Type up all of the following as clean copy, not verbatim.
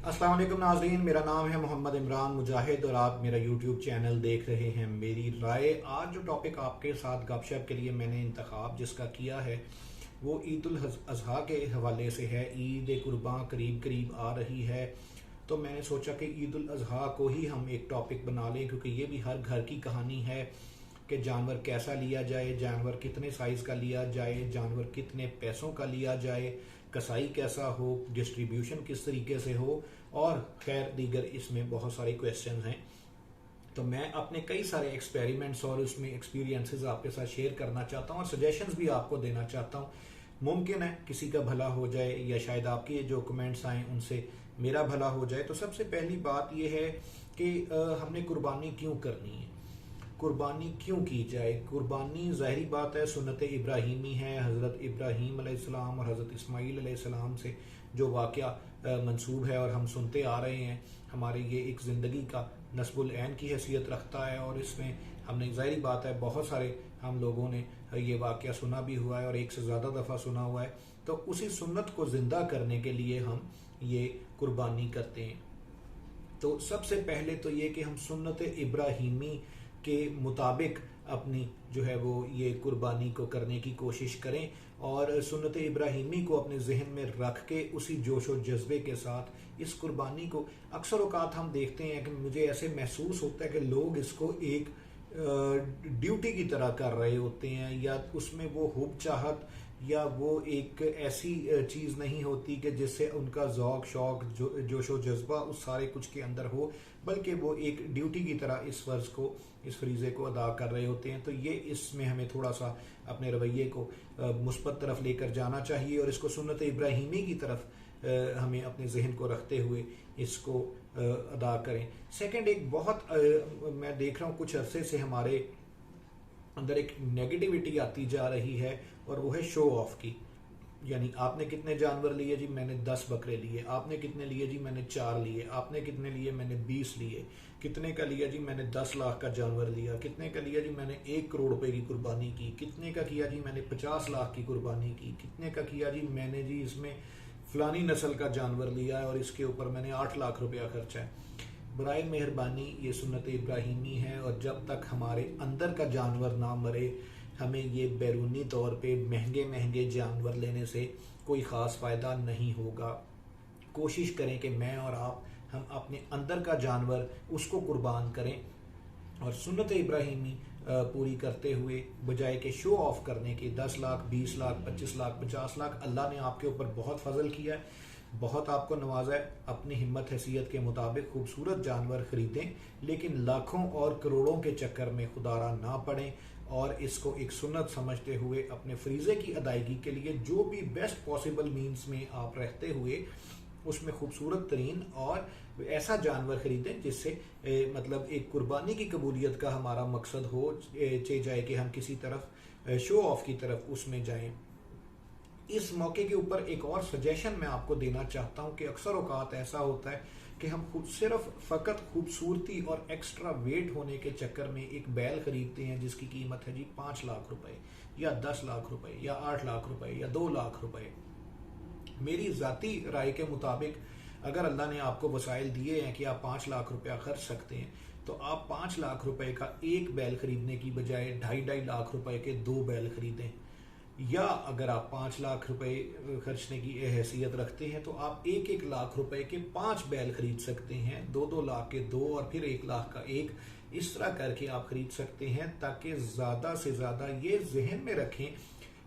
अस्सलाम वालेकुम नाज़रीन, मेरा नाम है मोहम्मद इमरान मुजाहिद और आप मेरा यूट्यूब चैनल देख रहे हैं मेरी राय। आज जो टॉपिक आपके साथ गपशप के लिए मैंने इंतखाब जिसका किया है वो ईद उल अज़हा के हवाले से है। ईद कुर्बान करीब करीब आ रही है, तो मैंने सोचा कि ईद उल अज़हा को ही हम एक टॉपिक बना लें, क्योंकि ये भी हर घर की कहानी है कि जानवर कैसा लिया जाए, जानवर कितने साइज़ का लिया जाए, जानवर कितने पैसों का लिया जाए, कसाई कैसा हो, डिस्ट्रीब्यूशन किस तरीके से हो, और खैर दीगर इसमें बहुत सारे क्वेश्चन हैं। तो मैं अपने कई सारे एक्सपेरिमेंट्स और उसमें एक्सपीरियंसेस आपके साथ शेयर करना चाहता हूँ और सजेशंस भी आपको देना चाहता हूँ। मुमकिन है किसी का भला हो जाए या शायद आपके जो कमेंट्स आए उनसे मेरा भला हो जाए। तो सबसे पहली बात यह है कि हमने कुर्बानी क्यों करनी है, कुर्बानी क्यों की जाए। कुर्बानी ज़ाहिरी बात है सुन्नत इब्राहीमी है। हज़रत इब्राहीम अलैहिस्सलाम और हज़रत इस्माईल अलैहिस्सलाम से जो वाक़या मंसूब है और हम सुनते आ रहे हैं, हमारे ये एक ज़िंदगी का नस्बुल ऐन की हैसियत रखता है। और इसमें हमने ज़ाहिरी बात है बहुत सारे हम लोगों ने ये वाक़या सुना भी हुआ है और एक से ज़्यादा दफ़ा सुना हुआ है। तो उसी सुन्नत को ज़िंदा करने के लिए हम ये कुर्बानी करते हैं। तो सबसे पहले तो ये कि हम सुन्नत इब्राहीमी के मुताबिक अपनी जो है वो ये कुर्बानी को करने की कोशिश करें और सुन्नत इब्राहीमी को अपने जहन में रख के उसी जोश और जज्बे के साथ इस कुर्बानी को, अक्सर औकात हम देखते हैं कि मुझे ऐसे महसूस होता है कि लोग इसको एक ड्यूटी की तरह कर रहे होते हैं, या उसमें वो हुब चाहत या वो एक ऐसी चीज़ नहीं होती कि जिससे उनका ज़ौक शौक जोशो जज्बा उस सारे कुछ के अंदर हो, बल्कि वो एक ड्यूटी की तरह इस फ़र्ज़ को, इस फरीज़े को अदा कर रहे होते हैं। तो ये इसमें हमें थोड़ा सा अपने रवैये को मुस्बत तरफ लेकर जाना चाहिए और इसको सुन्नत इब्राहीमी की तरफ हमें अपने जहन को रखते हुए इसको अदा करें। सेकंड, एक बहुत मैं देख रहा हूँ कुछ अरसे से हमारे अंदर एक नेगेटिविटी आती जा रही है और वो है शो ऑफ की। यानी आपने कितने जानवर लिए जी, मैंने 10 बकरे लिए। आपने कितने लिए जी, मैंने 4 लिए। आपने कितने लिए, मैंने 20 लिए। कितने का लिया जी, मैंने 10 लाख का जानवर लिया। कितने का लिया जी, मैंने 1 करोड़ रुपए की कुर्बानी की। कितने का किया जी, मैंने 50 लाख की कुर्बानी की। कितने का किया जी, मैंने जी इसमें फलानी नस्ल का जानवर लिया है और इसके ऊपर मैंने 8 लाख रुपया खर्चा है। बराए मेहरबानी ये सुन्नत इब्राहीमी है और जब तक हमारे अंदर का जानवर ना मरे, हमें ये बैरूनी तौर पे महंगे महंगे जानवर लेने से कोई ख़ास फ़ायदा नहीं होगा। कोशिश करें कि मैं और आप हम अपने अंदर का जानवर उसको कुर्बान करें और सुन्नत इब्राहीमी पूरी करते हुए, बजाय के शो ऑफ करने के 10 लाख 20 लाख 25 लाख 50 लाख। अल्लाह ने आपके ऊपर बहुत फजल किया है, बहुत आपको नवाजा है। अपनी हिम्मत हैसियत के मुताबिक खूबसूरत जानवर खरीदें, लेकिन लाखों और करोड़ों के चक्कर में खुदारा ना पड़ें और इसको एक सुन्नत समझते हुए अपने फरीजे की अदायगी के लिए जो भी बेस्ट पॉसिबल मीन्स में आप रहते हुए उसमें खूबसूरत तरीन और ऐसा जानवर खरीदें जिससे मतलब एक कुर्बानी की कबूलियत का हमारा मकसद हो, चाहे जाए कि हम किसी तरफ शो ऑफ की तरफ उसमें जाएं। इस मौके के ऊपर एक और सजेशन मैं आपको देना चाहता हूं कि अक्सर औकात ऐसा होता है कि हम खुद सिर्फ फकत खूबसूरती और एक्स्ट्रा वेट होने के चक्कर में एक बैल खरीदते हैं जिसकी कीमत है जी 5 लाख रुपए या 10 लाख रुपए या 8 लाख रुपए या 2 लाख रुपए। मेरी जाती राय के मुताबिक अगर अल्लाह ने आपको वसाइल दिए हैं कि आप 5 लाख रुपया खर्च सकते हैं, तो आप 5 लाख रुपए का एक बैल खरीदने की बजाय 2.5 लाख रुपए के 2 बैल खरीदें। या अगर आप 5 लाख रुपए खर्चने की हैसियत रखते हैं तो आप 1-1 लाख रुपए के 5 बैल खरीद सकते हैं, 2-2 लाख के 2 और फिर 1 लाख का 1। इस तरह करके आप खरीद सकते हैं ताकि ज्यादा से ज्यादा ये जहन में रखें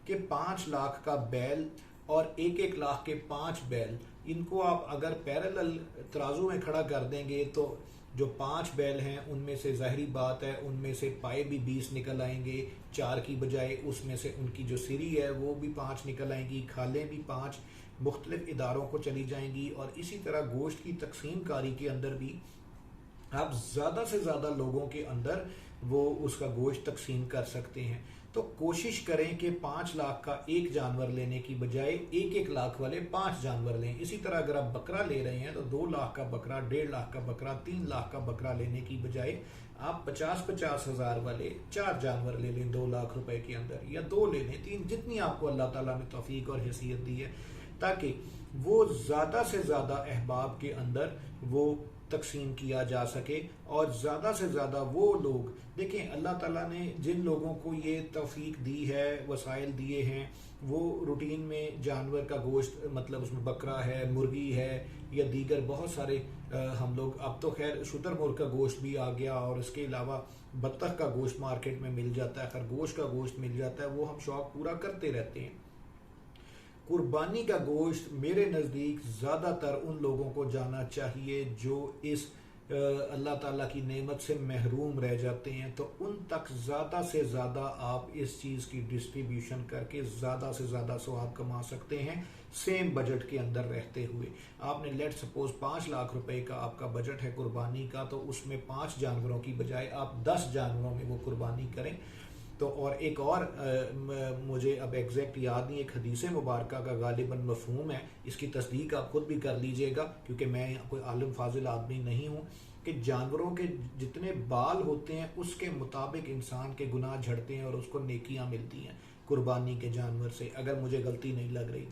कि 5 लाख का बैल और 1-1 लाख के 5 बैल, इनको आप अगर पैरेलल तराजू में खड़ा कर देंगे तो जो 5 बैल हैं उनमें से जाहिरी बात है उनमें से पाए भी 20 निकल आएंगे 4 की बजाय, उसमें से उनकी जो सिरी है वो भी 5 निकल आएंगी, खालें भी 5 मुख्तलिफ इदारों को चली जाएंगी। और इसी तरह गोश्त की तकसीम कारी के अंदर भी आप ज्यादा से ज्यादा लोगों के अंदर वो उसका गोश्त तकसीम कर सकते हैं। तो कोशिश करें कि 5 लाख का एक जानवर लेने की बजाय 1-1 लाख वाले 5 जानवर लें। इसी तरह अगर आप बकरा ले रहे हैं तो 2 लाख का बकरा, 1.5 लाख का बकरा, 3 लाख का बकरा लेने की बजाय आप 50-50 हजार वाले 4 जानवर ले लें 2 लाख रुपए के अंदर, या 2 ले लें, 3, जितनी आपको अल्लाह ताला ने तौफीक और हैसियत दी है। ताकि वो ज़्यादा से ज़्यादा अहबाब के अंदर वो तकसीम किया जा सके और ज़्यादा से ज़्यादा वो लोग देखें। अल्लाह ताला ने जिन लोगों को ये तौफीक दी है, वसाइल दिए हैं, वो रूटीन में जानवर का गोश्त, मतलब उसमें बकरा है, मुर्गी है या दीगर बहुत सारे हम लोग, अब तो खैर शुतुरमुर्ग का गोश्त भी आ गया और इसके अलावा बत्तख का गोश्त मार्केट में मिल जाता है, खरगोश का गोश्त मिल जाता है, वो हम शौक पूरा करते रहते हैं। कुर्बानी का गोश्त मेरे नज़दीक ज़्यादातर उन लोगों को जाना चाहिए जो इस अल्लाह ताला की नेमत से महरूम रह जाते हैं, तो उन तक ज़्यादा से ज़्यादा आप इस चीज़ की डिस्ट्रीब्यूशन करके ज़्यादा से ज़्यादा सवाब कमा सकते हैं सेम बजट के अंदर रहते हुए। आपने लेट सपोज 5 लाख रुपए का आपका बजट है कुर्बानी का, तो उसमें 5 जानवरों की बजाय आप 10 जानवरों में वो कुर्बानी करें। तो और एक और मुझे अब एग्जैक्ट याद नहीं, एक हदीस मुबारक का गालिबन मफहूम है, इसकी तस्दीक आप खुद भी कर लीजिएगा क्योंकि मैं कोई आलिम फाजिल आदमी नहीं हूँ, कि जानवरों के जितने बाल होते हैं उसके मुताबिक इंसान के गुनाह झड़ते हैं और उसको नेकियां मिलती हैं कुर्बानी के जानवर से, अगर मुझे गलती नहीं लग रही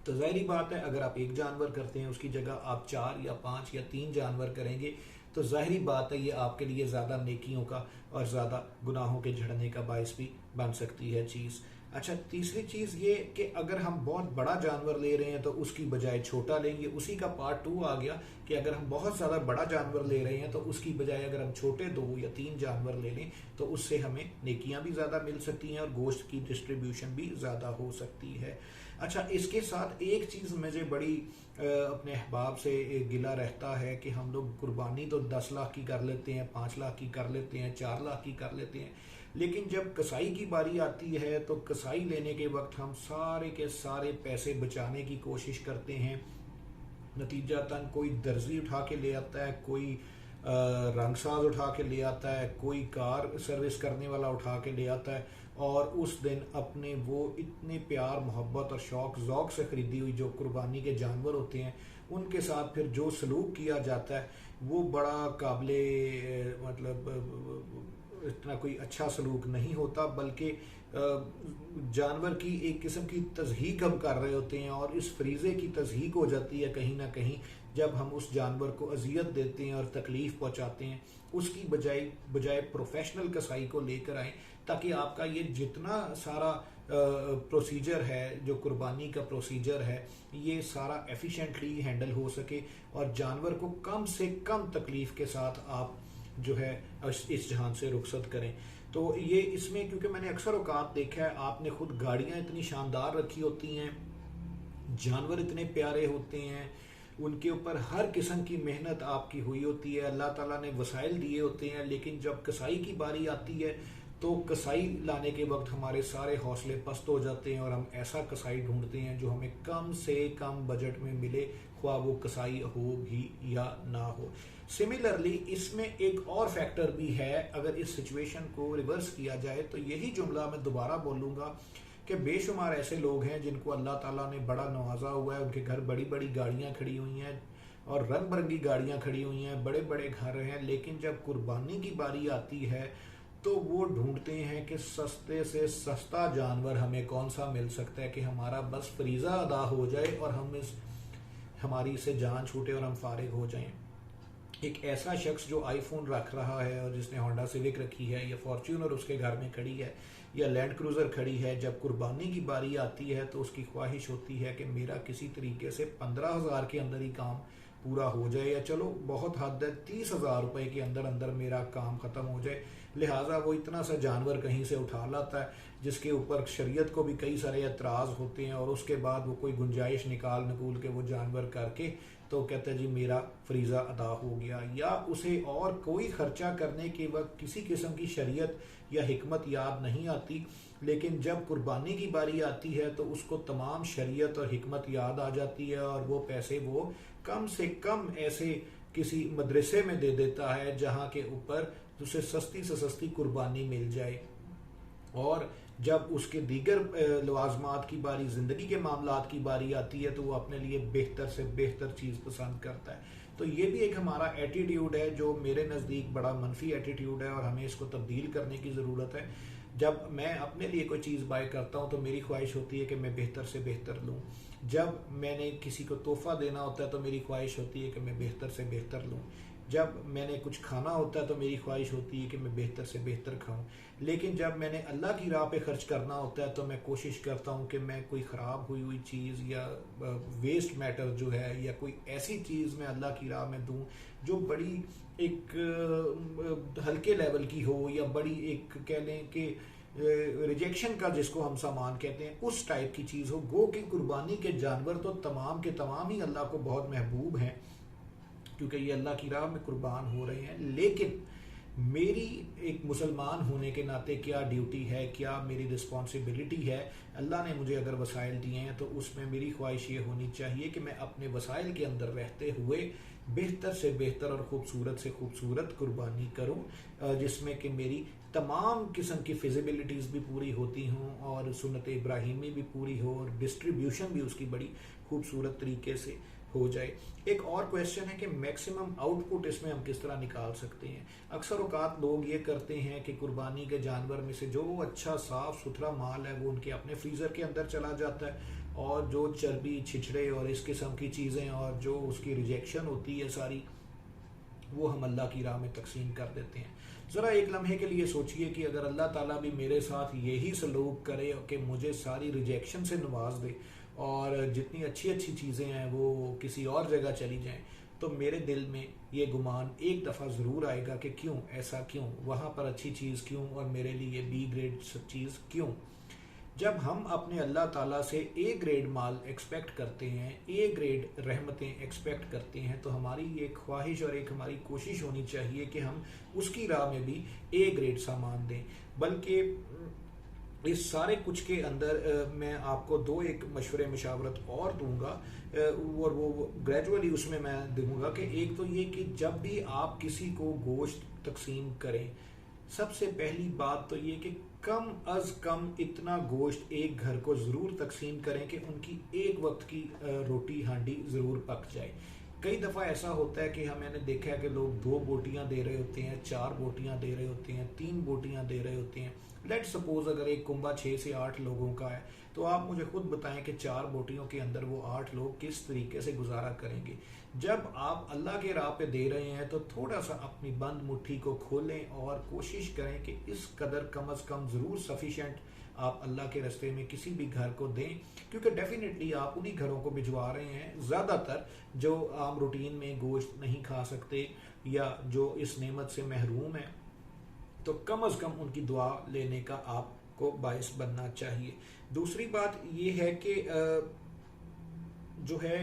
तो ज़ाहिरी बात है अगर आप एक जानवर करते हैं उसकी जगह आप 4 या 5 या 3 जानवर करेंगे तो ज़ाहिरी बात है ये आपके लिए ज़्यादा नेकियों का और ज़्यादा गुनाहों के झड़ने का बायस भी बन सकती है चीज़। अच्छा, तीसरी चीज़ ये कि अगर हम बहुत बड़ा जानवर ले रहे हैं तो उसकी बजाय छोटा लेंगे। उसी का पार्ट 2 आ गया कि अगर हम बहुत ज़्यादा बड़ा जानवर ले रहे हैं तो उसकी बजाय अगर हम छोटे 2 या 3 जानवर ले लें तो उससे हमें नेकियां भी ज़्यादा मिल सकती हैं और गोश्त की डिस्ट्रीब्यूशन भी ज़्यादा हो सकती है। अच्छा, इसके साथ एक चीज़ मुझे बड़ी अपने अहबाब से गिला रहता है कि हम लोग कुर्बानी तो 10 लाख की कर लेते हैं, 5 लाख की कर लेते हैं, 4 लाख की कर लेते हैं, लेकिन जब कसाई की बारी आती है तो कसाई लेने के वक्त हम सारे के सारे पैसे बचाने की कोशिश करते हैं। नतीजतन कोई दर्जी उठा के ले आता है, कोई रंगसाज उठा के ले आता है, कोई कार सर्विस करने वाला उठा के ले आता है और उस दिन अपने वो इतने प्यार मोहब्बत और शौक ज़ौक से ख़रीदी हुई जो कुर्बानी के जानवर होते हैं उनके साथ फिर जो सलूक किया जाता है वो बड़ा काबिले मतलब इतना कोई अच्छा सलूक नहीं होता, बल्कि जानवर की एक किस्म की तज़हीक हम कर रहे होते हैं और इस फरीज़े की तज़हीक हो जाती है कहीं ना कहीं जब हम उस जानवर को अजियत देते हैं और तकलीफ़ पहुंचाते हैं। उसकी बजाय प्रोफेशनल कसाई को लेकर आएँ ताकि आपका ये जितना सारा प्रोसीजर है, जो कुर्बानी का प्रोसीजर है, ये सारा एफिशिएंटली हैंडल हो सके और जानवर को कम से कम तकलीफ़ के साथ आप जो है इस जहान से रुखसत करें। तो ये इसमें क्योंकि मैंने अक्सर औकात देखा है, आपने खुद गाड़ियाँ इतनी शानदार रखी होती हैं, जानवर इतने प्यारे होते हैं, उनके ऊपर हर किस्म की मेहनत आपकी हुई होती है, अल्लाह ताला ने वसाइल दिए होते हैं, लेकिन जब कसाई की बारी आती है तो कसाई लाने के वक्त हमारे सारे हौसले पस्त हो जाते हैं और हम ऐसा कसाई ढूंढते हैं जो हमें कम से कम बजट में मिले, ख्वाह वो कसाई हो भी या ना हो। सिमिलरली इसमें एक और फैक्टर भी है, अगर इस सिचुएशन को रिवर्स किया जाए तो यही जुमला मैं दोबारा बोलूँगा कि बेशुमार ऐसे लोग हैं जिनको अल्लाह ताला ने बड़ा नवाजा हुआ है, उनके घर बड़ी बड़ी गाड़ियाँ खड़ी हुई हैं और रंग बिरंगी गाड़ियाँ खड़ी हुई हैं, बड़े बड़े घर हैं, लेकिन जब कुर्बानी की बारी आती है तो वो ढूंढते हैं कि सस्ते से सस्ता जानवर हमें कौन सा मिल सकता है कि हमारा बस फरीज़ा अदा हो जाए और हमारी से जान छूटे और हम फारिग हो जाएं। एक ऐसा शख्स जो आईफोन रख रहा है और जिसने होंडा सिविक रखी है या फॉर्च्यूनर उसके घर में खड़ी है या लैंड क्रूज़र खड़ी है, जब कुर्बानी की बारी आती है तो उसकी ख्वाहिश होती है कि मेरा किसी तरीके से 15,000 के अंदर ही काम पूरा हो जाए, या चलो बहुत हद है 30,000 रुपए के अंदर अंदर मेरा काम ख़त्म हो जाए। लिहाजा वो इतना सा जानवर कहीं से उठा लाता है जिसके ऊपर शरीयत को भी कई सारे एतराज़ होते हैं और उसके बाद वो कोई गुंजाइश नकूल के वो जानवर करके तो कहता है जी मेरा फरीज़ा अदा हो गया, या उसे और कोई खर्चा करने के वक्त किसी किस्म की शरीयत या हिकमत याद नहीं आती, लेकिन जब कुर्बानी की बारी आती है तो उसको तमाम शरीयत और हिकमत याद आ जाती है और वो पैसे वो कम से कम ऐसे किसी मदरसे में दे देता है जहाँ के ऊपर उसे सस्ती से सस्ती कुर्बानी मिल जाए। और जब उसके दीगर लवाजमात की बारी, ज़िंदगी के मामलात की बारी आती है तो वो अपने लिए बेहतर से बेहतर चीज़ पसंद करता है। तो ये भी एक हमारा एटीट्यूड है जो मेरे नज़दीक बड़ा मनफी एटीट्यूड है और हमें इसको तब्दील करने की ज़रूरत है। जब मैं अपने लिए कोई चीज़ बाय करता हूँ तो मेरी ख्वाहिश होती है कि मैं बेहतर से बेहतर लूँ। जब मैंने किसी को तोहफा देना होता है तो मेरी ख्वाहिश होती है कि मैं बेहतर से बेहतर लूँ। जब मैंने कुछ खाना होता है तो मेरी ख्वाहिश होती है कि मैं बेहतर से बेहतर खाऊं। लेकिन जब मैंने अल्लाह की राह पे खर्च करना होता है तो मैं कोशिश करता हूं कि मैं कोई ख़राब हुई हुई चीज़ या वेस्ट मैटर जो है या कोई ऐसी चीज़ मैं अल्लाह की राह में दूं जो बड़ी एक हल्के लेवल की हो, या बड़ी एक कह लें कि रिजेक्शन का जिसको हम सामान कहते हैं उस टाइप की चीज़ हो। गो कि कुर्बानी के जानवर तो तमाम के तमाम ही अल्लाह को बहुत महबूब हैं, क्योंकि ये अल्लाह की राह में कुर्बान हो रहे हैं। लेकिन मेरी एक मुसलमान होने के नाते क्या ड्यूटी है, क्या मेरी रिस्पॉन्सिबिलिटी है। अल्लाह ने मुझे अगर वसाइल दिए हैं तो उसमें मेरी ख्वाहिश ये होनी चाहिए कि मैं अपने वसाइल के अंदर रहते हुए बेहतर से बेहतर और ख़ूबसूरत से ख़ूबसूरत कुर्बानी करूं, जिसमें कि मेरी तमाम किस्म की फिजिबिलिटीज़ भी पूरी होती हों और सुन्नत इब्राहिमी भी पूरी हो और डिस्ट्रीब्यूशन भी उसकी बड़ी खूबसूरत तरीके से हो जाए। एक और क्वेश्चन है कि मैक्सिमम आउटपुट इसमें हम किस तरह निकाल सकते हैं। अक्सर औकात लोग ये करते हैं कि कुर्बानी के जानवर में से जो अच्छा साफ सुथरा माल है वो उनके अपने फ्रीज़र के अंदर चला जाता है, और जो चर्बी छिछड़े और इस किस्म की चीज़ें और जो उसकी रिजेक्शन होती है सारी, वो हम अल्लाह की राह में तकसीम कर देते हैं। ज़रा एक लम्हे के लिए सोचिए कि अगर अल्लाह ताला भी मेरे साथ यही सलूक करे कि मुझे सारी रिजेक्शन से नवाज दे और जितनी अच्छी अच्छी चीज़ें हैं वो किसी और जगह चली जाएं, तो मेरे दिल में ये गुमान एक दफ़ा ज़रूर आएगा कि क्यों ऐसा, क्यों वहाँ पर अच्छी चीज़ क्यों और मेरे लिए बी ग्रेड चीज़ क्यों। जब हम अपने अल्लाह ताला से ए ग्रेड माल एक्सपेक्ट करते हैं, ए ग्रेड रहमतें एक्सपेक्ट करते हैं, तो हमारी ये ख्वाहिश और एक हमारी कोशिश होनी चाहिए कि हम उसकी राह में भी ए ग्रेड सामान दें। बल्कि इस सारे कुछ के अंदर मैं आपको दो एक मशवरे मशावरत और दूंगा, और वो ग्रेजुअली उसमें मैं दूंगा कि एक तो ये कि जब भी आप किसी को गोश्त तकसीम करें, सबसे पहली बात तो ये कि कम अज कम इतना गोश्त एक घर को ज़रूर तकसीम करें कि उनकी एक वक्त की रोटी हांडी ज़रूर पक जाए। कई दफ़ा ऐसा होता है कि मैंने देखा है कि लोग 2 बोटियां दे रहे होते हैं, 4 बोटियां दे रहे होते हैं, 3 बोटियां दे रहे होते हैं। लेट सपोज अगर एक कुंबा 6 से 8 लोगों का है, तो आप मुझे खुद बताएं कि 4 बोटियों के अंदर वो 8 लोग किस तरीके से गुजारा करेंगे। जब आप अल्लाह के राह पे दे रहे हैं तो थोड़ा सा अपनी बंद मुट्ठी को खोलें और कोशिश करें कि इस कदर कम अज़ कम ज़रूर सफिशेंट आप अल्लाह के रास्ते में किसी भी घर को दें, क्योंकि डेफिनेटली आप उन्हीं घरों को भिजवा रहे हैं ज़्यादातर जो आम रूटीन में गोश्त नहीं खा सकते या जो इस नेमत से महरूम है। तो कम अज़ कम उनकी दुआ लेने का आपको बायस बनना चाहिए। दूसरी बात यह है कि जो है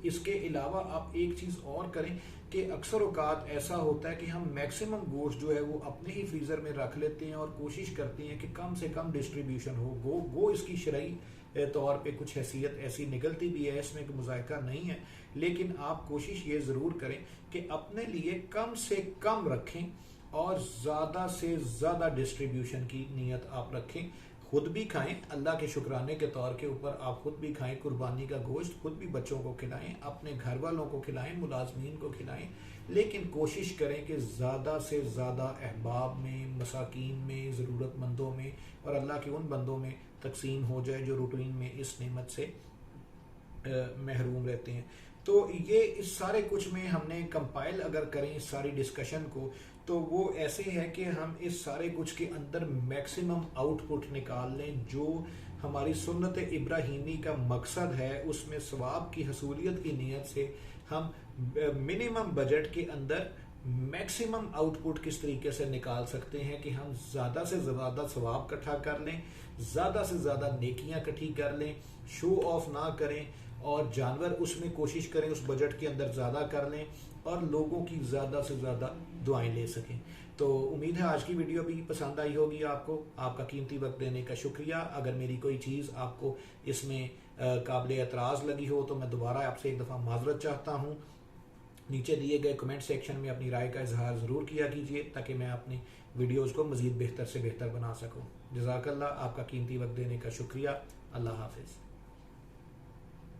इसके अलावा आप एक चीज़ और करें कि अक्सर औकात ऐसा होता है कि हम मैक्सिमम गोश्त जो है वो अपने ही फ्रीज़र में रख लेते हैं और कोशिश करते हैं कि कम से कम डिस्ट्रीब्यूशन हो। गो इसकी शरई तौर पे कुछ हैसियत ऐसी निकलती भी है, इसमें कोई मुज़ायका नहीं है, लेकिन आप कोशिश ये ज़रूर करें कि अपने लिए कम से कम रखें और ज़्यादा से ज़्यादा डिस्ट्रीब्यूशन की नीयत आप रखें। खुद भी खाएं, अल्लाह के शुक्राने के तौर के ऊपर आप खुद भी खाएं कुर्बानी का गोश्त, खुद भी बच्चों को खिलाएं, अपने घर वालों को खिलाएं, मुलाजमीन को खिलाएं, लेकिन कोशिश करें कि ज़्यादा से ज़्यादा अहबाब में, मसाकीन में, ज़रूरतमंदों में और अल्लाह के उन बंदों में तकसीम हो जाए जो रूटीन में इस नेमत से महरूम रहते हैं। तो ये इस सारे कुछ में हमने कंपाइल अगर करें इस सारी डिस्कशन को, तो वो ऐसे है कि हम इस सारे कुछ के अंदर मैक्सिमम आउटपुट निकाल लें। जो हमारी सुन्नत इब्राहीमी का मकसद है उसमें सवाब की हसूलियत की नीयत से हम मिनिमम बजट के अंदर मैक्सिमम आउटपुट किस तरीके से निकाल सकते हैं कि हम ज़्यादा से ज़्यादा सवाब इकट्ठा कर लें, ज़्यादा से ज़्यादा नेकियां इकट्ठी कर लें, शो ऑफ ना करें और जानवर उसमें कोशिश करें उस बजट के अंदर ज़्यादा कर लें और लोगों की ज़्यादा से ज़्यादा दुआएं ले सकें। तो उम्मीद है आज की वीडियो भी पसंद आई होगी आपको। आपका कीमती वक्त देने का शुक्रिया। अगर मेरी कोई चीज़ आपको इसमें काबिल एतराज़ लगी हो तो मैं दोबारा आपसे एक दफ़ा माजरत चाहता हूँ। नीचे दिए गए कमेंट सेक्शन में अपनी राय का इजहार ज़रूर किया कीजिए ताकि मैं अपनी वीडियोज़ को मज़ीद बेहतर से बेहतर बना सकूँ। जज़ाकल्लाह, आपका कीमती वक्त देने का शुक्रिया। अल्लाह हाफिज़।